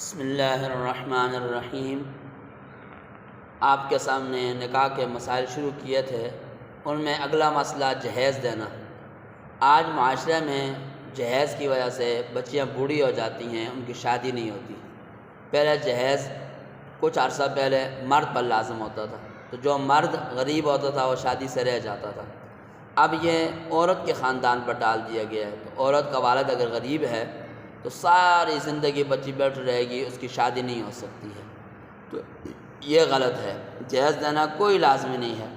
بسم اللہ الرحمن الرحیم۔ آپ کے سامنے نکاح کے مسائل شروع کیے تھے، ان میں اگلا مسئلہ جہیز دینا۔ آج معاشرے میں جہیز کی وجہ سے بچیاں بوڑھی ہو جاتی ہیں، ان کی شادی نہیں ہوتی۔ پہلے جہیز کچھ عرصہ پہلے مرد پر لازم ہوتا تھا، تو جو مرد غریب ہوتا تھا وہ شادی سے رہ جاتا تھا۔ اب یہ عورت کے خاندان پر ڈال دیا گیا ہے، تو عورت کا والد اگر غریب ہے تو ساری زندگی بچی بیٹھ رہے گی، اس کی شادی نہیں ہو سکتی ہے، تو یہ غلط ہے۔ جہیز دینا کوئی لازمی نہیں ہے۔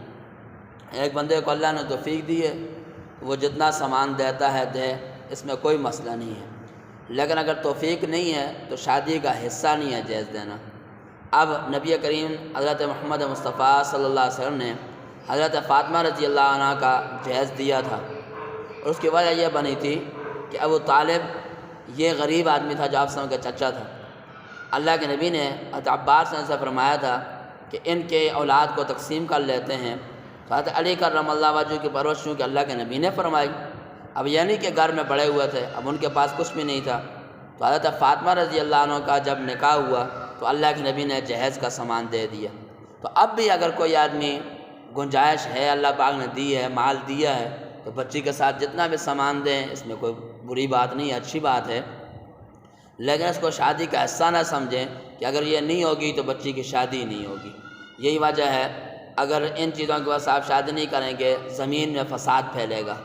ایک بندے کو اللہ نے توفیق دی ہے، وہ جتنا سامان دیتا ہے دے، اس میں کوئی مسئلہ نہیں ہے، لیکن اگر توفیق نہیں ہے تو شادی کا حصہ نہیں ہے جہیز دینا۔ اب نبی کریم حضرت محمد مصطفیٰ صلی اللہ علیہ وسلم نے حضرت فاطمہ رضی اللہ عنہ کا جہیز دیا تھا، اور اس کی وجہ یہ بنی تھی کہ ابو طالب یہ غریب آدمی تھا جو آپ سمجھ کے چچا تھا۔ اللہ کے نبی نے حضرت عباس نے سے فرمایا تھا کہ ان کے اولاد کو تقسیم کر لیتے ہیں، تو حضرت علی کرم اللہ وجہ کی پرورش چونکہ اللہ کے نبی نے فرمائی، اب یہ نہیں کہ گھر میں بڑے ہوئے تھے، اب ان کے پاس کچھ بھی نہیں تھا، تو حضرت فاطمہ رضی اللہ عنہ کا جب نکاح ہوا تو اللہ کے نبی نے جہیز کا سامان دے دیا۔ تو اب بھی اگر کوئی آدمی گنجائش ہے، اللہ پاک نے دی ہے، مال دیا ہے، تو بچی کے ساتھ جتنا بھی سامان دیں، اس میں کوئی بری بات نہیں ہے، اچھی بات ہے، لیکن اس کو شادی کا حصہ نہ سمجھیں کہ اگر یہ نہیں ہوگی تو بچی کی شادی نہیں ہوگی۔ یہی وجہ ہے اگر ان چیزوں کے بعد آپ شادی نہیں کریں گے، زمین میں فساد پھیلے گا،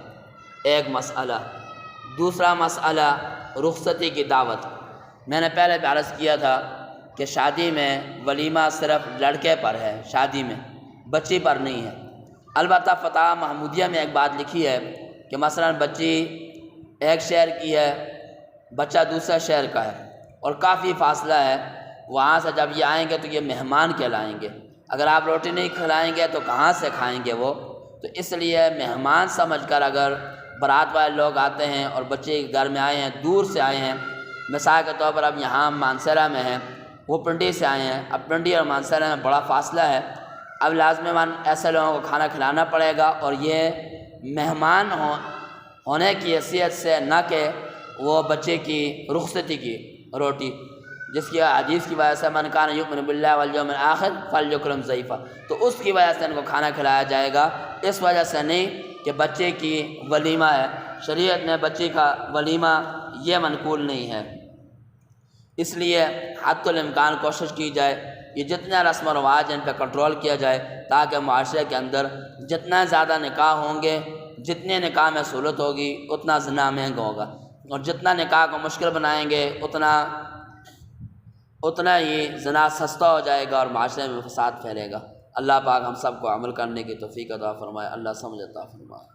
ایک مسئلہ۔ دوسرا مسئلہ رخصتی کی دعوت۔ میں نے پہلے بھی عرض کیا تھا کہ شادی میں ولیمہ صرف لڑکے پر ہے، شادی میں بچی پر نہیں ہے۔ البتہ فتح محمودیہ میں ایک بات لکھی ہے کہ مثلا بچی ایک شہر کی ہے، بچہ دوسرے شہر کا ہے اور کافی فاصلہ ہے، وہاں سے جب یہ آئیں گے تو یہ مہمان کہلائیں گے، اگر آپ روٹی نہیں کھلائیں گے تو کہاں سے کھائیں گے وہ؟ تو اس لیے مہمان سمجھ کر اگر بارات والے لوگ آتے ہیں اور بچے گھر میں آئے ہیں، دور سے آئے ہیں، مثال کے طور پر اب یہاں مانسہرہ میں ہیں، وہ پنڈی سے آئے ہیں، اب پنڈی اور مانسہرہ میں بڑا فاصلہ ہے، اب لازماً ایسے لوگوں کو کھانا کھلانا پڑے گا، اور یہ مہمان ہونے کی حیثیت سے نہ کہ وہ بچے کی رخصتی کی روٹی، جس کی حدیث کی وجہ سے من کان یؤمن باللہ والیوم الآخر فلیکرم ضیفہ، تو اس کی وجہ سے ان کو کھانا کھلایا جائے گا، اس وجہ سے نہیں کہ بچے کی ولیمہ ہے۔ شریعت نے بچے کا ولیمہ یہ منقول نہیں ہے، اس لیے حتی الامکان کوشش کی جائے کہ جتنا رسم و رواج ان پہ کنٹرول کیا جائے، تاکہ معاشرے کے اندر جتنا زیادہ نکاح ہوں گے، جتنے نکاح میں سہولت ہوگی، اتنا زنا مہنگا ہوگا، اور جتنا نکاح کو مشکل بنائیں گے اتنا ہی زنا سستا ہو جائے گا اور معاشرے میں فساد پھیلے گا۔ اللہ پاک ہم سب کو عمل کرنے کی توفیق عطا فرمائے، اللہ سمجھ عطا فرمائے۔